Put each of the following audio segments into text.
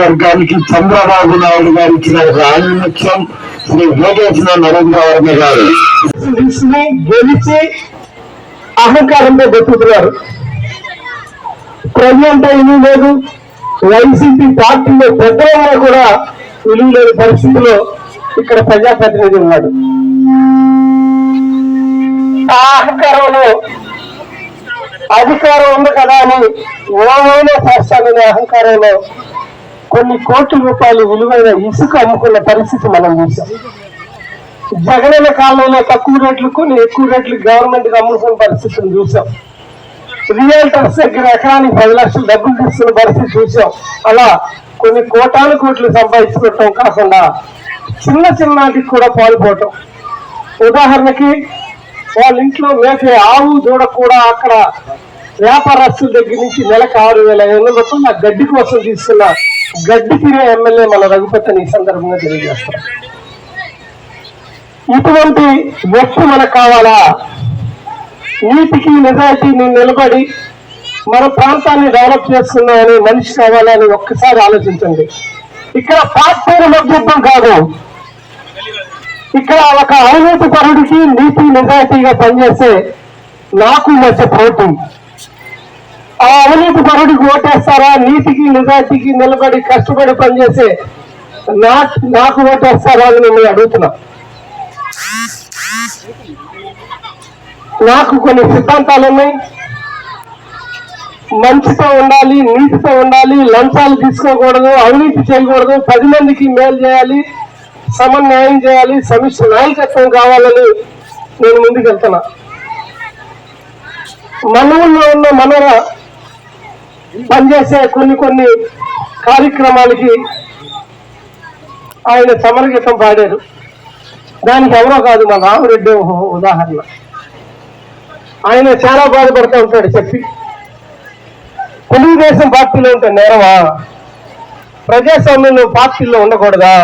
వర్గానికి చంద్రబాబు నాయుడు గారు ఇచ్చిన ఆధిపత్యం శ్రీ యోగేశ్వర నరేంద్ర వర్మ గారు గెలిచి అహంకారంలో బతుకుతున్నారు. ప్రజలంటే విలువ లేదు, వైసీపీ పార్టీలో పెద్దలంగా కూడా విలువ లేని పరిస్థితిలో ఇక్కడ ప్రజాప్రతినిధి ఉన్నాడు. ఆ అహంకారంలో అధికారం ఉంది కదా అని ఓమైనా చేస్తాననే అహంకారంలో కొన్ని కోట్ల రూపాయలు విలువైన ఇసుక అమ్ముకున్న పరిస్థితి మనం చూసాం. జగనన్న కాలంలో తక్కువ రేట్లు కొన్ని ఎక్కువ రేట్లు గవర్నమెంట్ కి అమ్ముకున్న పరిస్థితిని చూసాం. రియల్టర్స్ దగ్గర ఎకరానికి 10 లక్షలు డబ్బులు తీసుకున్న పరిస్థితి చూసాం. అలా కొన్ని కోటాను కోట్లు సంపాదించుకోవటం కాకుండా చిన్న చిన్నటికి కూడా పాల్పోవటం. ఉదాహరణకి వాళ్ళ ఇంట్లో మేకే ఆవు దూడ కూడా అక్కడ వ్యాపారస్తుల దగ్గర నుంచి నెలకు 6,500 ఆ గడ్డి కోసం తీసుకున్న గడ్డి తినే ఎమ్మెల్యే మన రఘుపతిని ఈ సందర్భంగా తెలియజేస్తాం. ఇటువంటి వ్యక్తి మనకు కావాలా? నీతికి నిజాయితీని నిలబడి మన ప్రాంతాన్ని డెవలప్ చేస్తున్నామని మనిషి కావాలని ఒక్కసారి ఆలోచించండి. ఇక్కడ పార్టీల మధ్యత్వం కాదు, ఇక్కడ ఒక అవినీతి పరుడికి నీతి నిజాయితీగా పనిచేసే నాకు మధ్య పోటీ. ఆ అవినీతి పరుడికి ఓటేస్తారా? నీతికి నిజాయితీకి నిలబడి కష్టపడి పనిచేసే నాకు ఓటేస్తారా అని మిమ్మల్ని అడుగుతున్నా. నాకు కొన్ని సిద్ధాంతాలు ఉన్నాయి. మంచితో ఉండాలి, నీతితో ఉండాలి, లంచాలు తీసుకోకూడదు, అవినీతి చేయకూడదు, 10 మందికి మేలు చేయాలి, సమన్వయం చేయాలి, సమిష్టి నాయకత్వం కావాలని నేను ముందుకెళ్తున్నా. మన ఊళ్ళో ఉన్న మనర పనిచేసే కొన్ని కార్యక్రమాలకి ఆయన సమరగీతం పాడారు. దానికి ఎవరో కాదు, మన రామరెడ్డి ఉదాహరణ. ఆయన చాలా బాధపడుతూ ఉంటాడు చెప్పి, తెలుగుదేశం పార్టీలో ఉంటే నేరమా? ప్రజాస్వామ్యంలో పార్టీల్లో ఉండకూడదా?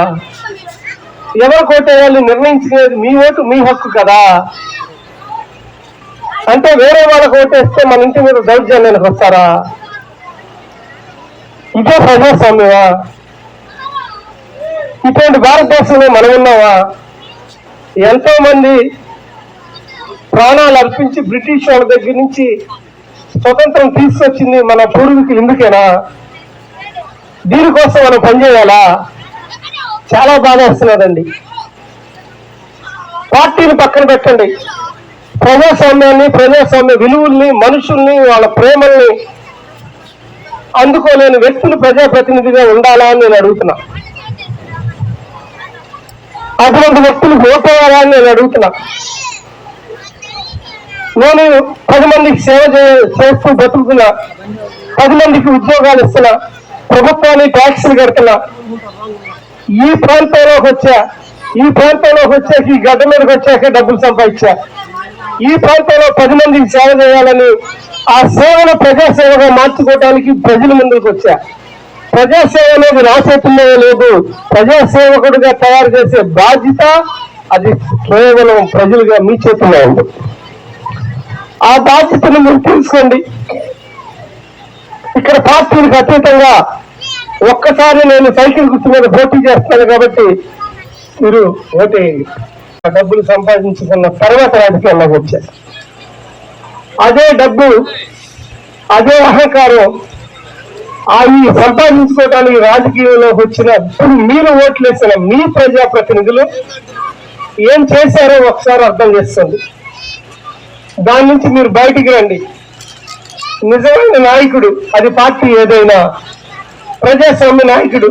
ఎవరు కోటేయాలి నిర్ణయించుకునేది మీ ఓటు, మీ హక్కు కదా. అంటే వేరే వాళ్ళకు ఓటేస్తే మన ఇంటి మీద దౌర్జన్యానికి వస్తారా? ఇదే ప్రజాస్వామ్యమా? ఇటువంటి భారతదేశంలో మనం ఉన్నావా? ఎంతో మంది ప్రాణాలు అర్పించి బ్రిటిష్ వాళ్ళ దగ్గర నుంచి స్వతంత్రం తీసుకొచ్చింది మన పూర్వీకులు ఇందుకేనా? దీనికోసం మనం పనిచేయాలా? చాలా బాధ వస్తున్నదండి. పార్టీని పక్కన పెట్టండి, ప్రజాస్వామ్యాన్ని, ప్రజాస్వామ్య విలువల్ని, మనుషుల్ని, వాళ్ళ ప్రేమల్ని అందుకోలేని వ్యక్తులు ప్రజాప్రతినిధిగా ఉండాలా అని నేను అడుగుతున్నా. అటువంటి వ్యక్తులు ఓటేయాలా అని నేను అడుగుతున్నా. నేను 10 మందికి సేవ చేస్తూ బతుకుతున్నా, 10 మందికి ఉద్యోగాలు ఇస్తున్నా, ప్రభుత్వానికి ట్యాక్సులు కడుతున్నా. ఈ ప్రాంతంలోకి వచ్చాక ఈ గడ్డ మీదకి వచ్చాక డబ్బులు సంపాదించా. ఈ ప్రాంతంలో 10 మందికి సేవ చేయాలని ఆ సేవను ప్రజాసేవగా మార్చుకోవడానికి ప్రజల ముందుకు వచ్చా. ప్రజాసేవ అనేది నా చేతుల్లో లేదు, ప్రజాసేవకుడిగా తయారు చేసే బాధ్యత అది కేవలం ప్రజలుగా మీ చేతుల్లో ఉంది. ఆ బాధ్యతను మీరు తీసుకోండి. ఇక్కడ పార్టీలకు అతీతంగా ఒక్కసారి నేను సైకిల్ గుర్తు మీద పోటీ చేస్తాను కాబట్టి మీరు ఓటేయండి. డబ్బులు సంపాదించుకున్న తర్వాత రాజకీయాల్లోకి వచ్చారు. అదే డబ్బు, అదే అహంకారం ఈ సంపాదించుకోవడానికి రాజకీయంలోకి వచ్చిన ఇప్పుడు మీరు ఓట్లేసిన మీ ప్రజాప్రతినిధులు ఏం చేశారో ఒకసారి అర్థం చేసుకోండి. దాని నుంచి మీరు బయటికి రండి. నిజమైన నాయకుడు, అది పార్టీ ఏదైనా, ప్రజాస్వామ్య నాయకుడు,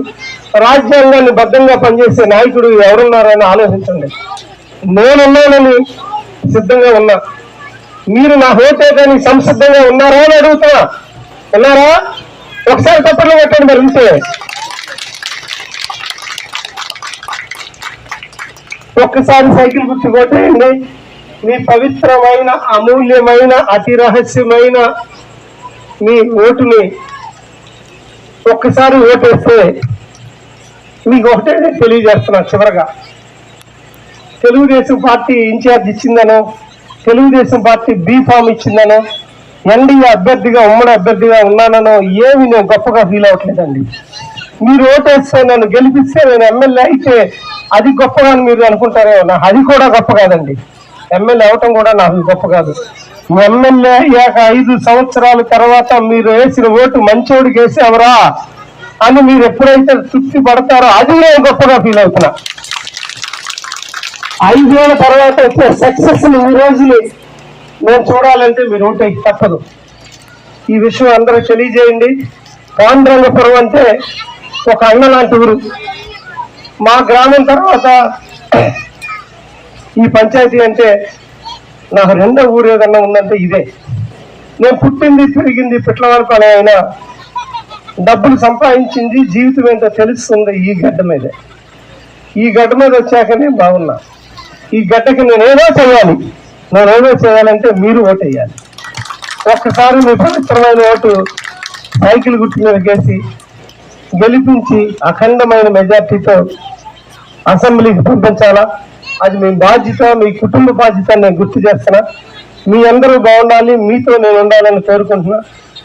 రాజ్యాంగాన్ని బద్ధంగా పనిచేసే నాయకుడు ఎవరున్నారని ఆలోచించండి. నేనున్నానని సిద్ధంగా ఉన్నా. మీరు నా ఓటేదానికి సంసిద్ధంగా ఉన్నారా అని అడుగుతున్నా. ఉన్నారా? ఒకసారి తప్పట్లో పెట్టండి. మరి ఉంటే ఒక్కసారి సైకిల్ గుర్తు కొట్టేయండి. మీ పవిత్రమైన, అమూల్యమైన, అతి రహస్యమైన మీ ఓటుని ఒక్కసారి ఓటేస్తే మీకు ఒకటే తెలియజేస్తున్నా చివరగా, తెలుగుదేశం పార్టీ ఇన్ఛార్జ్ ఇచ్చిందనో, తెలుగుదేశం పార్టీ బీఫామ్ ఇచ్చిందనో, ఎన్డీఏ అభ్యర్థిగా ఉమ్మడి అభ్యర్థిగా ఉన్నానో ఏమి నేను గొప్పగా ఫీల్ అవ్వట్లేదండి. మీరు ఓటేస్తే నన్ను గెలిపిస్తే నేను ఎమ్మెల్యే అయితే అది గొప్పగా మీరు అనుకుంటారేమో, నాకు అది కూడా గొప్ప కాదండి. ఎమ్మెల్యే అవటం కూడా నాకు గొప్ప కాదు. ఎమ్మెల్యే అయ్యాక 5 సంవత్సరాల తర్వాత మీరు వేసిన ఓటు మంచోడికి వేసేవరా అని మీరు ఎప్పుడైతే తృప్తి పడతారో అది నేను గొప్పగా ఫీల్ అవుతున్నా. 5 ఏళ్ళ తర్వాత వచ్చే సక్సెస్ ఈ రోజుని నేను చూడాలంటే మీరు ఓటే తప్పదు. ఈ విషయం అందరూ తెలియజేయండి. పాండురంగపురం అంటే ఒక అన్న లాంటి ఊరు. మా గ్రామం తర్వాత ఈ పంచాయతీ అంటే నాకు రెండో ఊరు ఏదన్నా ఉందంటే ఇదే. నేను పుట్టింది పెరిగింది పిట్లవరపాలెం అయినా డబ్బులు సంపాదించింది జీవితం ఏంటో తెలుస్తుంది ఈ గడ్డ మీదే. ఈ గడ్డ మీద వచ్చాక నేను బాగున్నా. ఈ గడ్డకి నేనేదో చేయాలంటే మీరు ఓటు వేయాలి. ఒక్కసారి మీ పవిత్రమైన ఓటు సైకిల్ గుర్తు మీద వేసి గెలిపించి అఖండమైన మెజార్టీతో అసెంబ్లీకి పంపించాలా. అది మీ బాధ్యత, మీ కుటుంబ బాధ్యత నేను గుర్తు చేస్తున్నా. మీ అందరూ బాగుండాలి, మీతో నేను ఉండాలని కోరుకుంటున్నా.